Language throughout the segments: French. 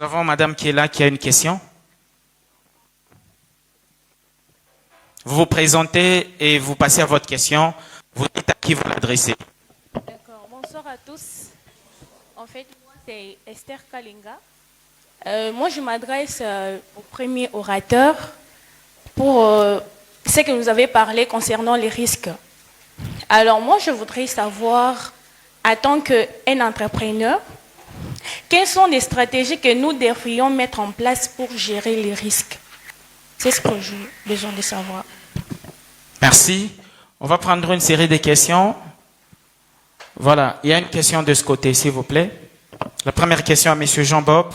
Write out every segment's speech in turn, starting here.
Nous avons madame qui est là, qui a une question. Vous vous présentez et vous passez à votre question. Vous dites à qui vous l'adressez. D'accord, bonsoir à tous. En fait, moi, c'est Esther Kalinga. Moi, je m'adresse au premier orateur pour ce que vous avez parlé concernant les risques. Alors, moi, je voudrais savoir, en tant qu'un entrepreneur, quelles sont les stratégies que nous devrions mettre en place pour gérer les risques? C'est ce que j'ai besoin de savoir. Merci. On va prendre une série de questions. Voilà, il y a une question de ce côté, s'il vous plaît. La première question à monsieur Jean-Bob.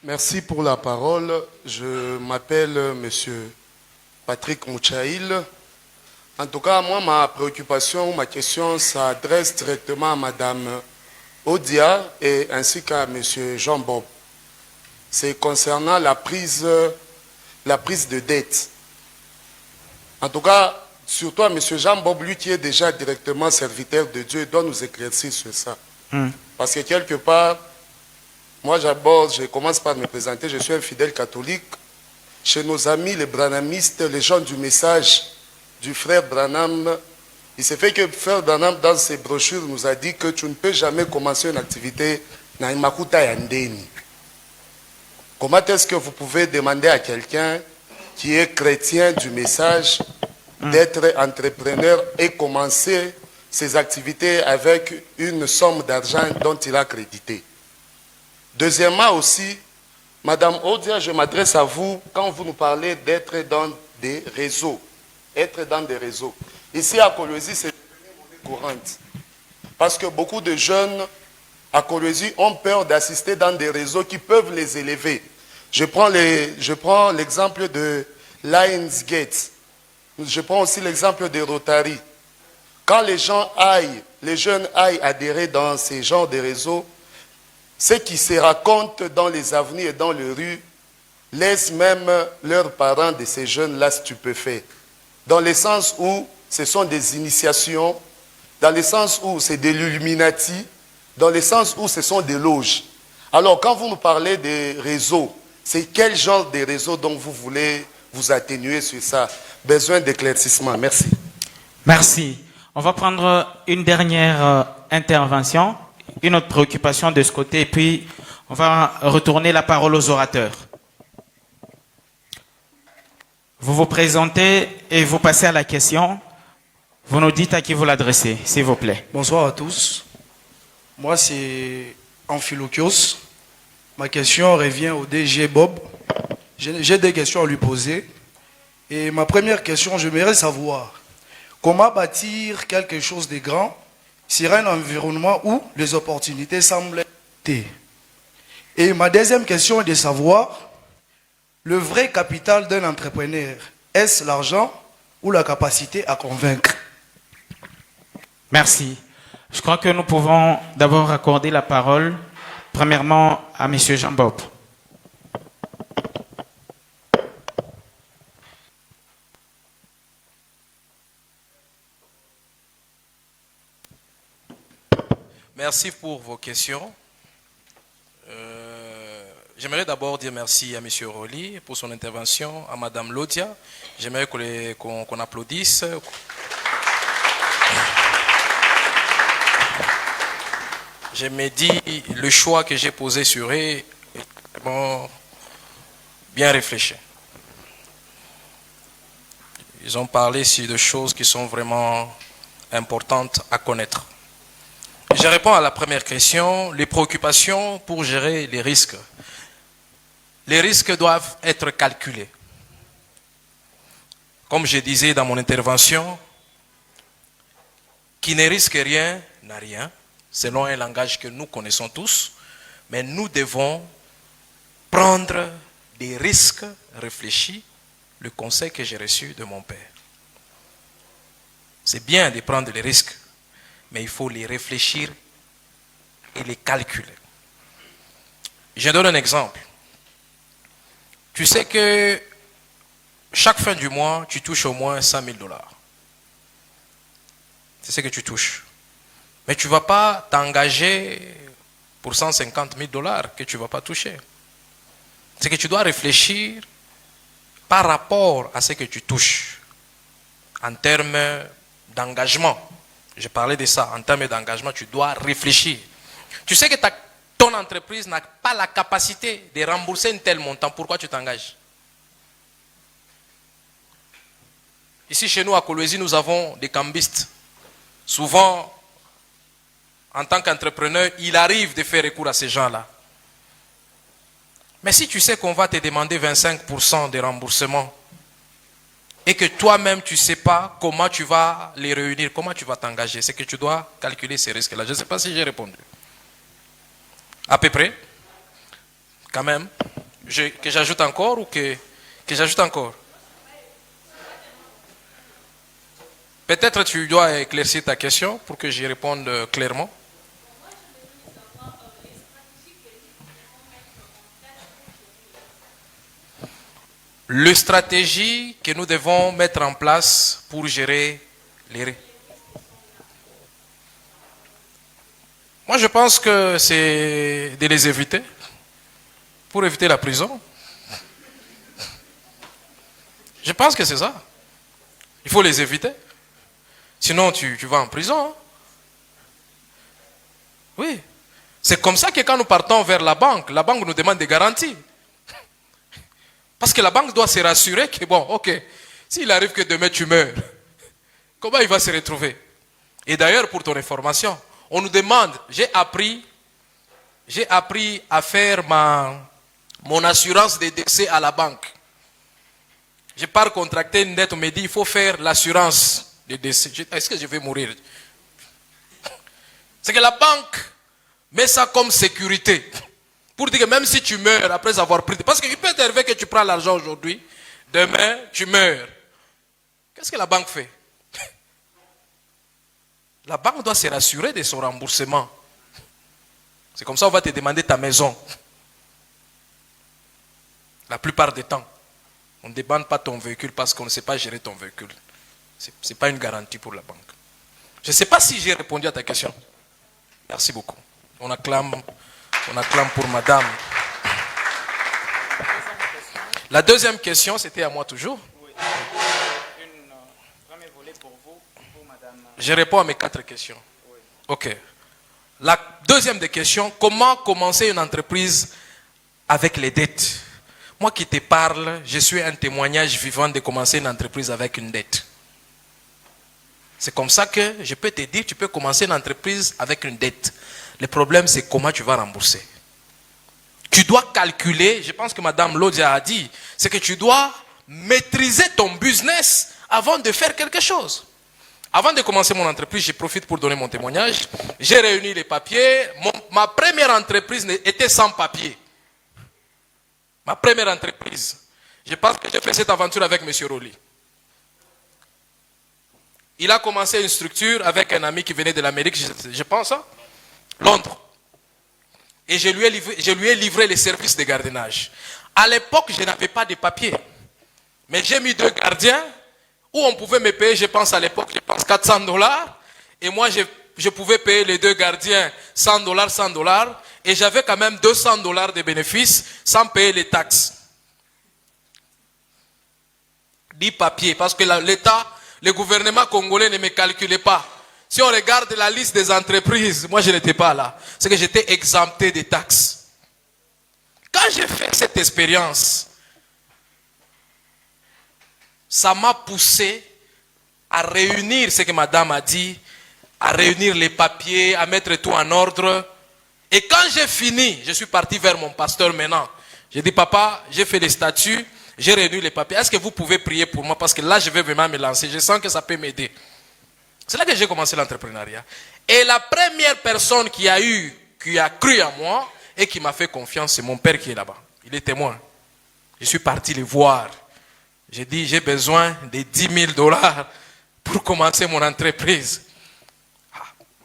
Merci pour la parole. Je m'appelle monsieur Patrick Mouchaïl. En tout cas, moi, ma préoccupation, ma question s'adresse directement à madame Odia et ainsi qu'à monsieur Jean-Bob. C'est concernant la prise de dette. En tout cas, surtout à monsieur Jean-Bob, lui qui est déjà directement serviteur de Dieu, doit nous éclaircir sur ça. Parce que quelque part, moi d'abord, je commence par me présenter, je suis un fidèle catholique. Chez nos amis les branhamistes, les gens du message du frère Branham, il s'est fait que frère Branham, dans ses brochures, nous a dit que tu ne peux jamais commencer une activité na imakuta yandeni. Comment est-ce que vous pouvez demander à quelqu'un qui est chrétien du message d'être entrepreneur et commencer ses activités avec une somme d'argent dont il a crédité? Deuxièmement aussi, madame Odia, je m'adresse à vous quand vous nous parlez d'être dans des réseaux. Être dans des réseaux. Ici à Kolwezi, c'est une monnaie courante. Parce que beaucoup de jeunes à Kolwezi ont peur d'assister dans des réseaux qui peuvent les élever. Je prends l'exemple de Lionsgate. Je prends aussi l'exemple de Rotary. Quand les jeunes aillent adhérer dans ces genres de réseaux, ce qui se raconte dans les avenues et dans les rues laisse même leurs parents de ces jeunes-là stupéfaits. Dans le sens où ce sont des initiations, dans le sens où c'est de l'illuminati, dans le sens où ce sont des loges. Alors quand vous nous parlez des réseaux, c'est quel genre de réseau dont vous voulez vous atténuer sur ça? Besoin d'éclaircissement. Merci. Merci. On va prendre une dernière intervention, une autre préoccupation de ce côté, et puis on va retourner la parole aux orateurs. Vous vous présentez et vous passez à la question. Vous nous dites à qui vous l'adressez, s'il vous plaît. Bonsoir à tous. Moi, c'est Amphilochios. Ma question revient au DG Bob. J'ai des questions à lui poser. Et ma première question, j'aimerais savoir comment bâtir quelque chose de grand sur un environnement où les opportunités semblent être. Et ma deuxième question est de savoir le vrai capital d'un entrepreneur. Est-ce l'argent ou la capacité à convaincre? Merci. Je crois que nous pouvons d'abord accorder la parole, premièrement, à monsieur Jean-Bob. Merci pour vos questions. J'aimerais d'abord dire merci à M. Roli pour son intervention, à Mme Lodia. J'aimerais qu'on applaudisse. Je me dis, le choix que j'ai posé sur eux est bien réfléchi. Ils ont parlé sur des choses qui sont vraiment importantes à connaître. Je réponds à la première question, les préoccupations pour gérer les risques. Les risques doivent être calculés. Comme je disais dans mon intervention, qui ne risque rien n'a rien, selon un langage que nous connaissons tous, mais nous devons prendre des risques réfléchis, le conseil que j'ai reçu de mon père. C'est bien de prendre les risques, mais il faut les réfléchir et les calculer. Je donne un exemple. Tu sais que chaque fin du mois, tu touches au moins 100 000 $. C'est ce que tu touches. Mais tu ne vas pas t'engager pour 150 000 dollars que tu ne vas pas toucher. C'est que tu dois réfléchir par rapport à ce que tu touches en termes d'engagement. Je parlais de ça, en termes d'engagement, tu dois réfléchir. Tu sais que ton entreprise n'a pas la capacité de rembourser un tel montant. Pourquoi tu t'engages? Ici, chez nous, à Kolwezi, nous avons des cambistes. Souvent, en tant qu'entrepreneur, il arrive de faire recours à ces gens-là. Mais si tu sais qu'on va te demander 25% de remboursement et que toi-même, tu ne sais pas comment tu vas les réunir, comment tu vas t'engager, c'est que tu dois calculer ces risques-là. Je ne sais pas si j'ai répondu. À peu près. Quand même. Que j'ajoute encore ou que j'ajoute encore? Peut-être tu dois éclaircir ta question pour que j'y réponde clairement. Les stratégies que nous devons mettre en place pour gérer les risques. Moi, je pense que c'est de les éviter pour éviter la prison. Je pense que c'est ça. Il faut les éviter. Sinon, tu vas en prison. Hein? Oui. C'est comme ça que quand nous partons vers la banque nous demande des garanties. Parce que la banque doit se rassurer que, bon, ok, s'il arrive que demain tu meurs, comment il va se retrouver? Et d'ailleurs, pour ton information, on nous demande, j'ai appris à faire mon assurance de décès à la banque. Je pars contracter une dette, on me dit, il faut faire l'assurance de décès. Est-ce que je vais mourir? C'est que la banque met ça comme sécurité. Pour dire que même si tu meurs après avoir pris... Parce qu'il peut t'arriver que tu prends l'argent aujourd'hui, demain tu meurs. Qu'est-ce que la banque fait? La banque doit se rassurer de son remboursement. C'est comme ça qu'on va te demander ta maison. La plupart du temps. On ne demande pas ton véhicule parce qu'on ne sait pas gérer ton véhicule. Ce n'est pas une garantie pour la banque. Je ne sais pas si j'ai répondu à ta question. Merci beaucoup. On acclame pour madame. La deuxième question, c'était à moi toujours. Oui. Premier volet pour vous, pour madame. Je réponds à mes 4 questions. Oui. Ok. La deuxième des questions, comment commencer une entreprise avec les dettes? Moi qui te parle, je suis un témoignage vivant de commencer une entreprise avec une dette. C'est comme ça que je peux te dire, tu peux commencer une entreprise avec une dette. Le problème, c'est comment tu vas rembourser. Tu dois calculer, je pense que Madame Lodia a dit, c'est que tu dois maîtriser ton business avant de faire quelque chose. Avant de commencer mon entreprise, je profite pour donner mon témoignage. J'ai réuni les papiers. Ma première entreprise était sans papier. Ma première entreprise. Je pense que j'ai fait cette aventure avec M. Roli. Il a commencé une structure avec un ami qui venait de l'Amérique, je pense, hein? Londres. Et je lui ai livré les services de gardiennage. À l'époque, je n'avais pas de papier. Mais j'ai mis 2 gardiens où on pouvait me payer, je pense à l'époque, $400. Et moi, je pouvais payer les 2 gardiens $100. Et j'avais quand même $200 de bénéfices sans payer les taxes. 10 papiers. Parce que l'État, le gouvernement congolais ne me calculait pas. Si on regarde la liste des entreprises, moi je n'étais pas là. C'est que j'étais exempté des taxes. Quand j'ai fait cette expérience, ça m'a poussé à réunir ce que madame a dit, à réunir les papiers, à mettre tout en ordre. Et quand j'ai fini, je suis parti vers mon pasteur maintenant. J'ai dit, papa, j'ai fait les statuts, j'ai réuni les papiers. Est-ce que vous pouvez prier pour moi? Parce que là, je vais vraiment me lancer. Je sens que ça peut m'aider. C'est là que j'ai commencé l'entrepreneuriat. Et la première personne qui a cru en moi et qui m'a fait confiance, c'est mon père qui est là-bas. Il est témoin. Je suis parti le voir. J'ai dit, j'ai besoin de $10,000 pour commencer mon entreprise.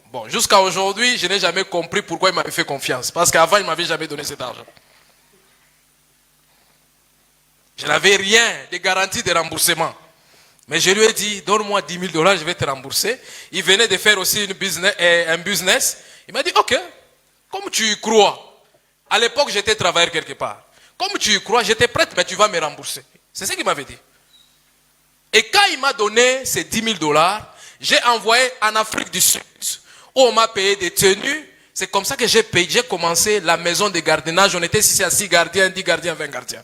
Bon, jusqu'à aujourd'hui, je n'ai jamais compris pourquoi il m'avait fait confiance. Parce qu'avant, il ne m'avait jamais donné cet argent. Je n'avais rien de garantie de remboursement. Mais je lui ai dit, donne-moi $10,000, je vais te rembourser. Il venait de faire aussi un business. Il m'a dit, ok, comme tu y crois, à l'époque j'étais travailleur quelque part, comme tu y crois, j'étais prête, mais tu vas me rembourser. C'est ce qu'il m'avait dit. Et quand il m'a donné ces 10 000 $, j'ai envoyé en Afrique du Sud, où on m'a payé des tenues. C'est comme ça que j'ai commencé la maison de gardiennage. On était ici à 6 gardiens, 10 gardiens, 20 gardiens.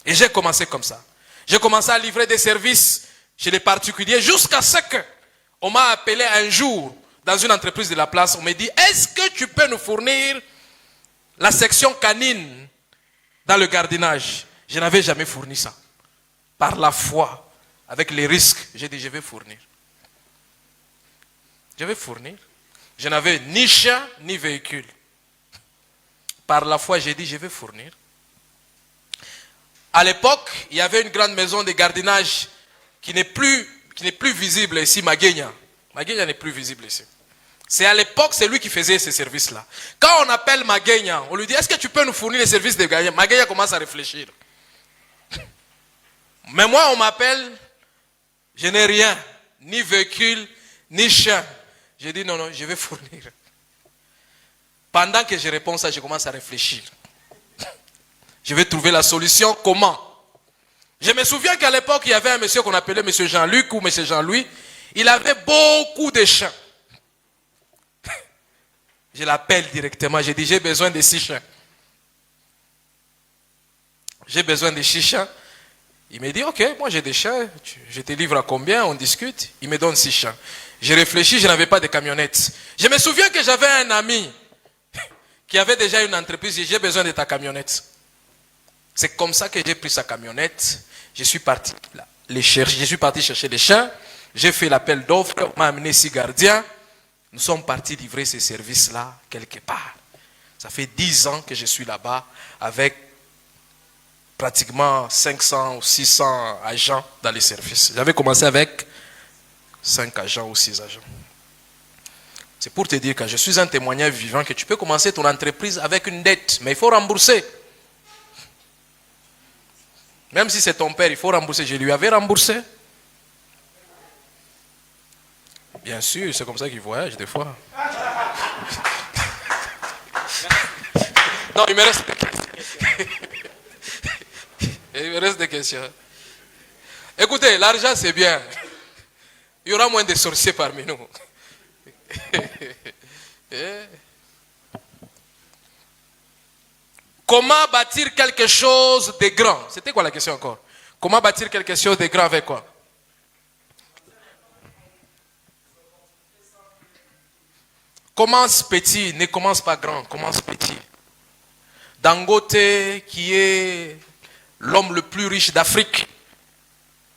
Et j'ai commencé comme ça. J'ai commencé à livrer des services chez les particuliers jusqu'à ce qu'on m'a appelé un jour dans une entreprise de la place. On m'a dit, est-ce que tu peux nous fournir la section canine dans le gardiennage? Je n'avais jamais fourni ça. Par la foi, avec les risques, j'ai dit, je vais fournir. Je vais fournir. Je n'avais ni chien, ni véhicule. Par la foi, j'ai dit, je vais fournir. À l'époque, il y avait une grande maison de gardiennage qui n'est plus visible ici, Maguenya. Maguenya n'est plus visible ici. C'est à l'époque, c'est lui qui faisait ces services-là. Quand on appelle Maguenya, on lui dit, est-ce que tu peux nous fournir les services de Maguenya? Maguenya commence à réfléchir. Mais moi, on m'appelle, je n'ai rien, ni véhicule, ni chien. J'ai dit non, je vais fournir. Pendant que je réponds ça, je commence à réfléchir. Je vais trouver la solution, comment? Je me souviens qu'à l'époque, il y avait un monsieur qu'on appelait monsieur Jean-Luc ou monsieur Jean-Louis. Il avait beaucoup de chiens. Je l'appelle directement, j'ai dit j'ai besoin de 6 chiens. J'ai besoin de 6 chiens. Il me dit, ok, moi j'ai des chiens, je te livre à combien, on discute. Il me donne 6 chiens. J'ai réfléchi, je n'avais pas de camionnette. Je me souviens que j'avais un ami qui avait déjà une entreprise, j'ai besoin de ta camionnette. C'est comme ça que j'ai pris sa camionnette. Je suis parti chercher les chiens. J'ai fait l'appel d'offres, on m'a amené 6 gardiens. Nous sommes partis livrer ces services-là quelque part. Ça fait 10 ans que je suis là-bas avec pratiquement 500 ou 600 agents dans les services. J'avais commencé avec 5 agents ou 6 agents. C'est pour te dire que je suis un témoignage vivant que tu peux commencer ton entreprise avec une dette, mais il faut rembourser. Même si c'est ton père, il faut rembourser. Je lui avais remboursé. Bien sûr, c'est comme ça qu'il voyage des fois. Non, il me reste des questions. Il me reste des questions. Écoutez, l'argent c'est bien. Il y aura moins de sorciers parmi nous. Comment bâtir quelque chose de grand? C'était quoi la question encore? Comment bâtir quelque chose de grand avec quoi? Commence petit, ne commence pas grand, commence petit. Dangote, qui est l'homme le plus riche d'Afrique,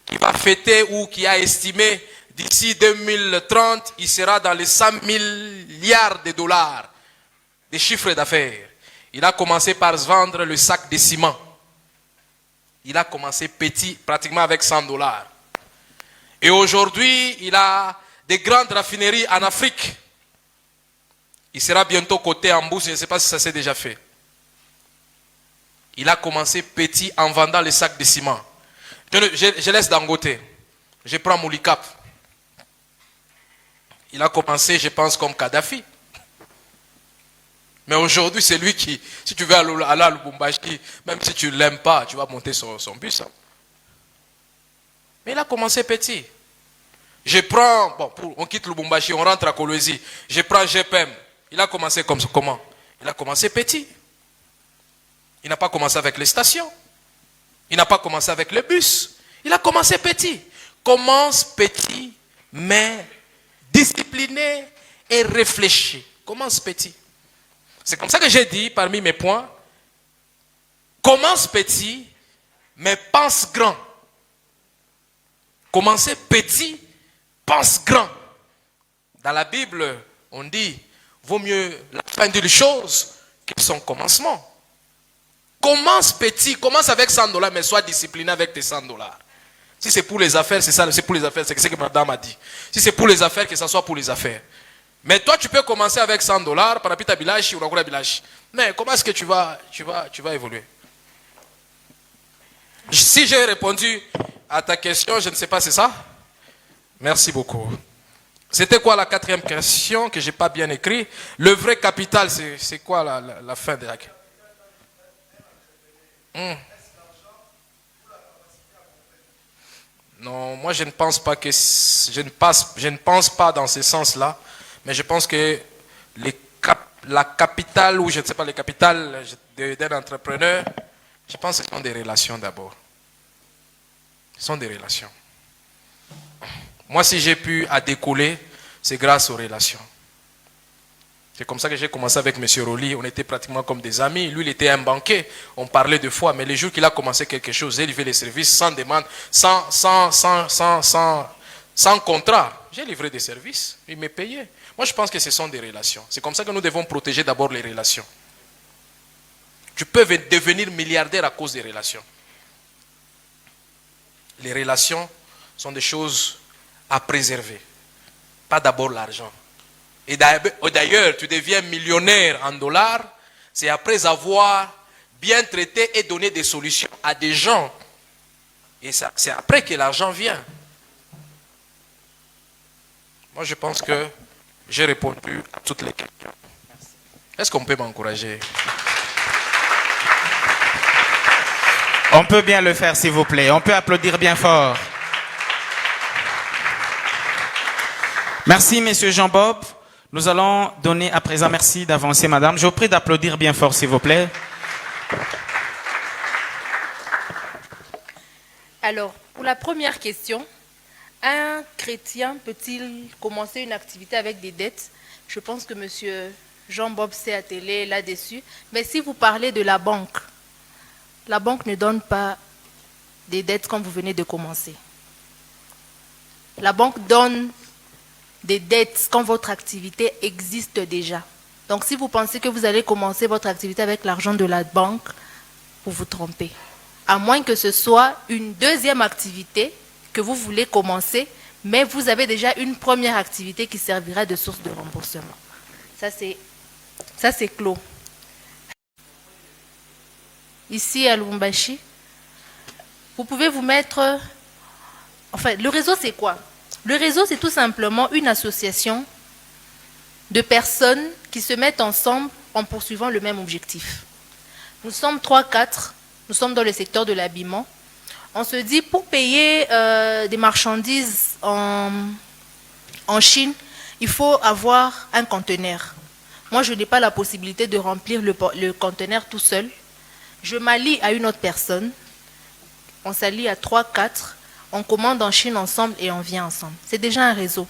qui va fêter ou qui a estimé d'ici 2030, il sera dans les 100 milliards de dollars de chiffre d'affaires. Il a commencé par se vendre le sac de ciment. Il a commencé petit, pratiquement avec 100 $. Et aujourd'hui, il a des grandes raffineries en Afrique. Il sera bientôt coté en bourse, je ne sais pas si ça s'est déjà fait. Il a commencé petit en vendant les sacs de ciment. Je laisse Dangote. Je prends Moulikap. Il a commencé, je pense, comme Kadhafi. Mais aujourd'hui, c'est lui qui, si tu veux aller à Lubumbashi, même si tu ne l'aimes pas, tu vas monter son bus. Hein. Mais il a commencé petit. Je prends, on quitte Lubumbashi, on rentre à Kolwezi. Je prends GPM. Il a commencé comme comment? Il a commencé petit. Il n'a pas commencé avec les stations. Il n'a pas commencé avec le bus. Il a commencé petit. Commence petit, mais discipliné et réfléchi. Commence petit. C'est comme ça que j'ai dit parmi mes points. Commence petit, mais pense grand. Commencez petit, pense grand. Dans la Bible, on dit, vaut mieux la fin d'une chose que son commencement. Commence petit, commence avec 100 $, mais sois discipliné avec tes 100 $. Si c'est pour les affaires, c'est ça, c'est pour les affaires, c'est ce que madame a dit. Si c'est pour les affaires, que ça soit pour les affaires. Mais toi, tu peux commencer avec 100 $, parapita bilashi ou rakura bilashi. Mais comment est-ce que tu vas évoluer? Si j'ai répondu à ta question, je ne sais pas, c'est ça? Merci beaucoup. C'était quoi la quatrième question que je n'ai pas bien écrit? Le vrai capital, c'est quoi la fin de la question? Non, moi je ne pense pas que je ne pense pas dans ce sens-là, mais je pense que la capitale ou je ne sais pas les capitales d'un entrepreneur, je pense que ce sont des relations d'abord. Ce sont des relations. Moi, si j'ai pu à décoller, c'est grâce aux relations. C'est comme ça que j'ai commencé avec M. Roli. On était pratiquement comme des amis. Lui, il était un banquier. On parlait deux fois. Mais le jour qu'il a commencé quelque chose, il livré les services sans demande, sans contrat. J'ai livré des services. Il m'a payé. Moi, je pense que ce sont des relations. C'est comme ça que nous devons protéger d'abord les relations. Tu peux devenir milliardaire à cause des relations. Les relations sont des choses à préserver. Pas d'abord l'argent. Et d'ailleurs, tu deviens millionnaire en dollars, c'est après avoir bien traité et donné des solutions à des gens. Et c'est après que l'argent vient. Moi, je pense que j'ai répondu à toutes les questions. Est-ce qu'on peut m'encourager? On peut bien le faire, s'il vous plaît. On peut applaudir bien fort. Merci, Monsieur Jean-Bob. Nous allons donner à présent, merci d'avancer, madame. Je vous prie d'applaudir bien fort, s'il vous plaît. Alors, pour la première question, un chrétien peut-il commencer une activité avec des dettes? Je pense que M. Jean-Bob s'est attelé là-dessus. Mais si vous parlez de la banque ne donne pas des dettes quand vous venez de commencer. La banque donne des dettes quand votre activité existe déjà. Donc si vous pensez que vous allez commencer votre activité avec l'argent de la banque, vous vous trompez. À moins que ce soit une deuxième activité que vous voulez commencer, mais vous avez déjà une première activité qui servira de source de remboursement. Ça c'est clos. Ici à Lubumbashi, vous pouvez vous mettre... Enfin, le réseau c'est quoi? Le réseau, c'est tout simplement une association de personnes qui se mettent ensemble en poursuivant le même objectif. Nous sommes 3-4, nous sommes dans le secteur de l'habillement. On se dit, pour payer des marchandises en Chine, il faut avoir un conteneur. Moi, je n'ai pas la possibilité de remplir le conteneur tout seul. Je m'allie à une autre personne. On s'allie à 3-4. On commande en Chine ensemble et on vient ensemble. C'est déjà un réseau.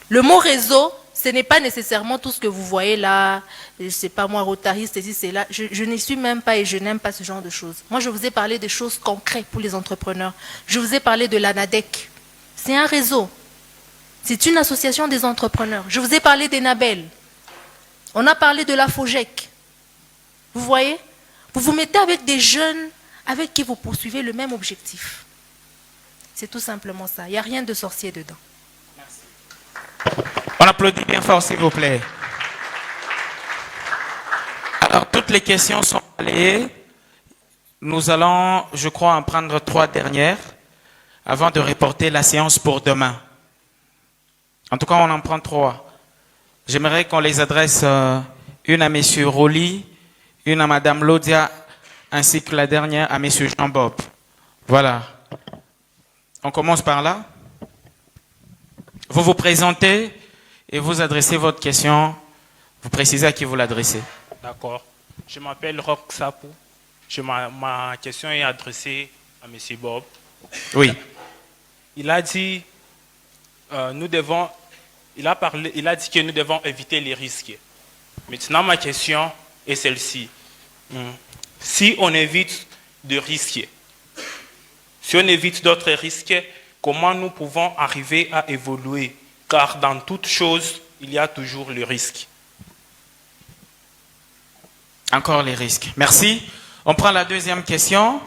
Le mot réseau, ce n'est pas nécessairement tout ce que vous voyez là, je ne sais pas moi, rotariste, ceci, c'est là. Je n'y suis même pas et je n'aime pas ce genre de choses. Moi, je vous ai parlé des choses concrètes pour les entrepreneurs. Je vous ai parlé de l'ANADEC. C'est un réseau. C'est une association des entrepreneurs. Je vous ai parlé des NABEL. On a parlé de la FOGEC. Vous voyez? Vous vous mettez avec des jeunes avec qui vous poursuivez le même objectif. C'est tout simplement ça. Il n'y a rien de sorcier dedans. Merci. On applaudit bien fort, s'il vous plaît. Alors, toutes les questions sont balayées. Nous allons, je crois, en prendre 3 dernières avant de reporter la séance pour demain. En tout cas, on en prend 3. J'aimerais qu'on les adresse une à M. Roli, une à Mme Lodia, ainsi que la dernière à M. Jean-Bob. Voilà. On commence par là. Vous vous présentez et vous adressez votre question. Vous précisez à qui vous l'adressez. D'accord. Je m'appelle Rock Sapou. Ma question est adressée à M. Bob. Oui. Il a dit, il a dit que nous devons éviter les risques. Maintenant, ma question est celle-ci. Si on évite de risquer, si on évite d'autres risques, comment nous pouvons arriver à évoluer? Car dans toute chose, il y a toujours le risque. Encore les risques. Merci. On prend la deuxième question.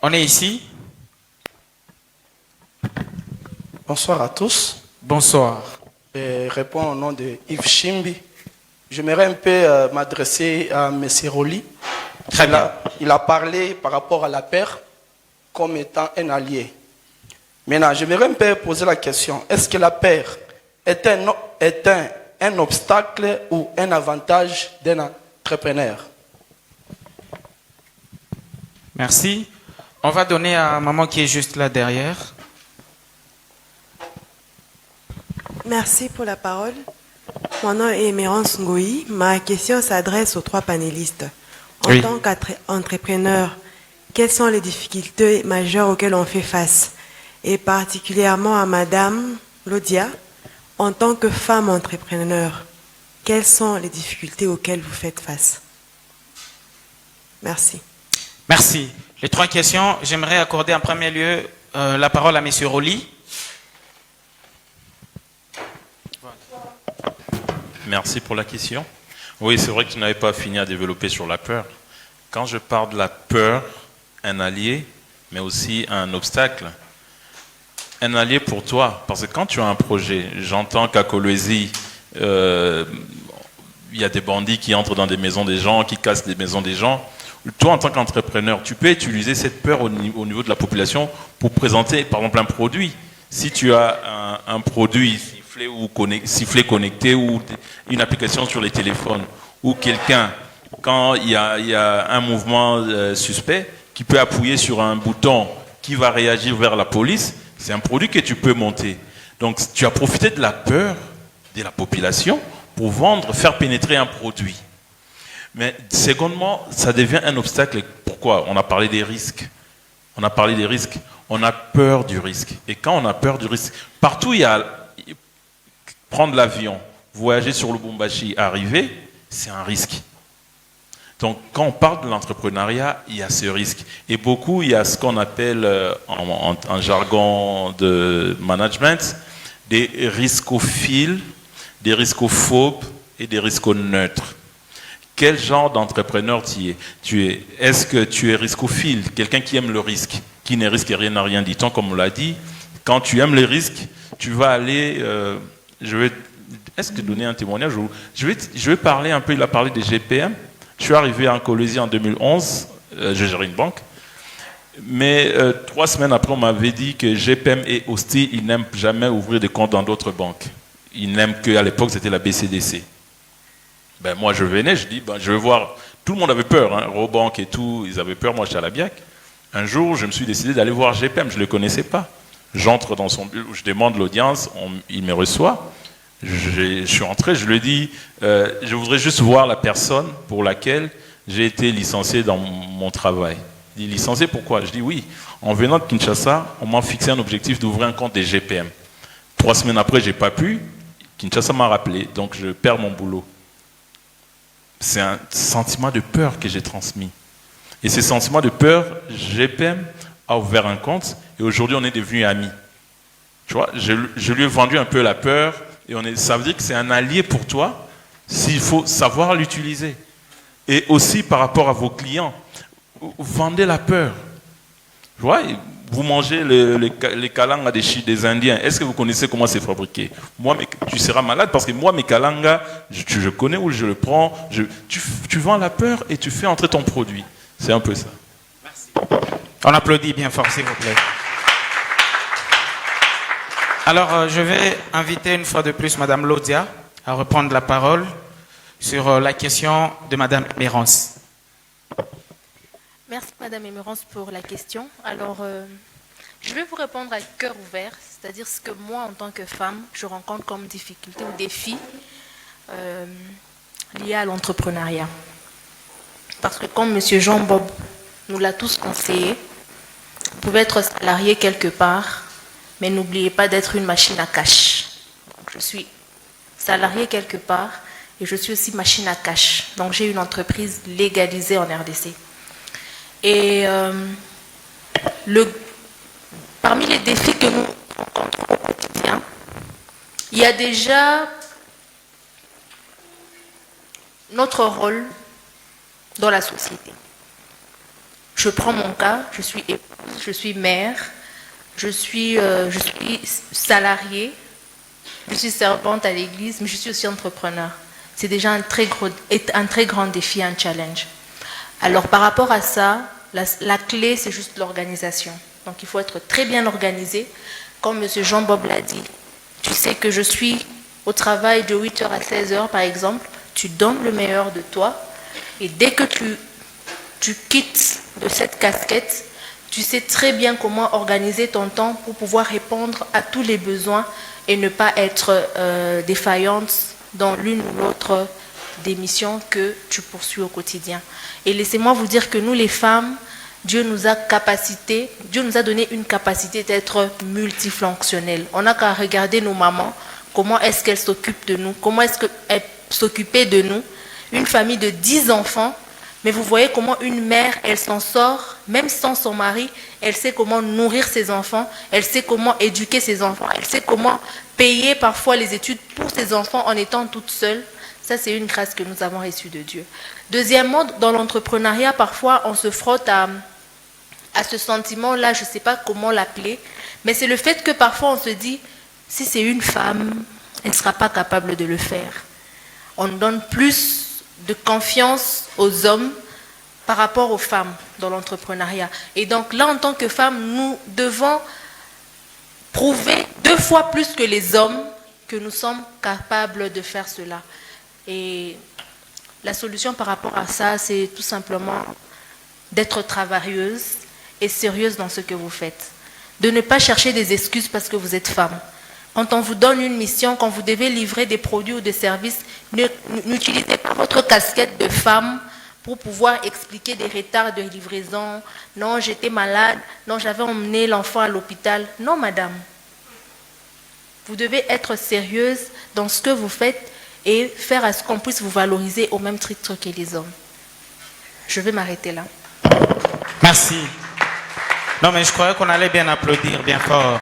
On est ici. Bonsoir à tous. Bonsoir. Je réponds au nom de Yves Chimbi. J'aimerais un peu m'adresser à M. Roli. Très bien. Il a parlé par rapport à la paix comme étant un allié. Maintenant, j'aimerais un peu poser la question. Est-ce que la peur est un obstacle ou un avantage d'un entrepreneur? Merci. On va donner à maman qui est juste là derrière. Merci pour la parole. Mon nom est Mérance Ngoï. Ma question s'adresse aux 3 panélistes. En Oui. tant qu'entrepreneur, quelles sont les difficultés majeures auxquelles on fait face? Et particulièrement à Madame Lodia, en tant que femme entrepreneur, quelles sont les difficultés auxquelles vous faites face? Merci. Merci. Les 3 questions, j'aimerais accorder en premier lieu la parole à Monsieur Roli. Merci pour la question. Oui, c'est vrai que tu n'avais pas fini à développer sur la peur. Quand je parle de la peur, un allié, mais aussi un obstacle. Un allié pour toi, parce que quand tu as un projet, j'entends qu'à Kolwezi, il y a des bandits qui entrent dans des maisons des gens, qui cassent des maisons des gens. Toi, en tant qu'entrepreneur, tu peux utiliser cette peur au niveau de la population pour présenter, par exemple, un produit. Si tu as un produit sifflet connecté ou une application sur les téléphones, ou quelqu'un, quand il y a un mouvement suspect, qui peut appuyer sur un bouton qui va réagir vers la police, c'est un produit que tu peux monter. Donc, tu as profité de la peur de la population pour vendre, faire pénétrer un produit. Mais secondement, ça devient un obstacle. Pourquoi? On a parlé des risques. On a parlé des risques. On a peur du risque. Et quand on a peur du risque, partout il y a prendre l'avion, voyager sur le Lubumbashi, arriver, c'est un risque. Donc, quand on parle de l'entrepreneuriat, il y a ce risque. Et beaucoup, il y a ce qu'on appelle, en jargon de management, des riscophiles, des riscophobes et des risconeutres. Quel genre d'entrepreneur tu es? Est-ce que tu es riscophile, quelqu'un qui aime le risque, qui ne risque rien à rien, dit-on, comme on l'a dit? Quand tu aimes les risques, tu vas aller... Est-ce que donner un témoignage? Je vais parler un peu, il a parlé des GPM. Je suis arrivé en Kolwezi en 2011, je gérais une banque. Mais 3 semaines après, on m'avait dit que GPM et Hostie, ils n'aiment jamais ouvrir des comptes dans d'autres banques. Ils n'aiment qu'à l'époque, c'était la BCDC. Ben, moi, je venais, je dis, je vais voir. Tout le monde avait peur, hein, Robank et tout, ils avaient peur. Moi, j'étais à la BIAC. Un jour, je me suis décidé d'aller voir GPM, je ne le connaissais pas. J'entre dans son bureau, je demande l'audience, il me reçoit. Je suis entré, je lui ai dit, je voudrais juste voir la personne pour laquelle j'ai été licencié dans mon travail. Il dit, licencié pourquoi? Je dis oui, en venant de Kinshasa, on m'a fixé un objectif d'ouvrir un compte des GPM. 3 semaines après, je n'ai pas pu, Kinshasa m'a rappelé, donc je perds mon boulot. C'est un sentiment de peur que j'ai transmis. Et ce sentiment de peur, GPM a ouvert un compte et aujourd'hui on est devenus amis. Tu vois, je lui ai vendu un peu la peur et ça veut dire que c'est un allié pour toi s'il faut savoir l'utiliser. Et aussi par rapport à vos clients, vendez la peur. Tu vois, vous mangez les kalangas des Indiens. Est-ce que vous connaissez comment c'est fabriqué? Moi, tu seras malade parce que moi, mes kalangas, je connais où je le prends. Tu vends la peur et tu fais entrer ton produit. C'est un peu ça. Merci. On applaudit bien fort, s'il vous plaît. Alors, je vais inviter une fois de plus Madame Lodia à reprendre la parole sur la question de Madame Mérance. Merci Madame Emerance pour la question. Alors, je vais vous répondre à cœur ouvert, c'est-à-dire ce que moi, en tant que femme, je rencontre comme difficulté ou défi lié à l'entrepreneuriat. Parce que comme M. Jean Bob nous l'a tous conseillé, vous pouvez être salarié quelque part, mais n'oubliez pas d'être une machine à cash. Je suis salarié quelque part et je suis aussi machine à cash. Donc j'ai une entreprise légalisée en RDC. Et parmi les défis que nous rencontrons au quotidien, il y a déjà notre rôle dans la société. Je prends mon cas, je suis épouse, je suis mère, je suis salariée, je suis servante à l'église, mais je suis aussi entrepreneur. C'est déjà un très grand défi, un challenge. Alors par rapport à ça, la clé, c'est juste l'organisation. Donc il faut être très bien organisé. Comme M. Jean-Bob l'a dit, tu sais que je suis au travail de 8h à 16h par exemple, tu donnes le meilleur de toi et dès que tu quittes de cette casquette, tu sais très bien comment organiser ton temps pour pouvoir répondre à tous les besoins et ne pas être défaillante dans l'une ou l'autre des missions que tu poursuis au quotidien. Et laissez-moi vous dire que nous les femmes, Dieu nous a donné une capacité d'être multifonctionnelles. On n'a qu'à regarder nos mamans, comment est-ce qu'elles s'occupent de nous, comment est-ce qu'elles s'occupaient de nous. Une famille de 10 enfants, mais vous voyez comment une mère, elle s'en sort, même sans son mari, elle sait comment nourrir ses enfants, elle sait comment éduquer ses enfants, elle sait comment payer parfois les études pour ses enfants en étant toute seule. Ça, c'est une grâce que nous avons reçue de Dieu. Deuxièmement, dans l'entrepreneuriat, parfois, on se frotte à ce sentiment-là, je ne sais pas comment l'appeler, mais c'est le fait que parfois on se dit, si c'est une femme, elle ne sera pas capable de le faire. On donne plus de confiance aux hommes par rapport aux femmes dans l'entrepreneuriat. Et donc là, en tant que femmes, nous devons prouver 2 fois plus que les hommes que nous sommes capables de faire cela. Et la solution par rapport à ça, c'est tout simplement d'être travailleuse et sérieuse dans ce que vous faites. De ne pas chercher des excuses parce que vous êtes femme. Quand on vous donne une mission, quand vous devez livrer des produits ou des services, n'utilisez pas votre casquette de femme pour pouvoir expliquer des retards de livraison. Non, j'étais malade. Non, j'avais emmené l'enfant à l'hôpital. Non, madame. Vous devez être sérieuse dans ce que vous faites et faire à ce qu'on puisse vous valoriser au même titre que les hommes. Je vais m'arrêter là. Merci. Non, mais je croyais qu'on allait bien applaudir, bien fort.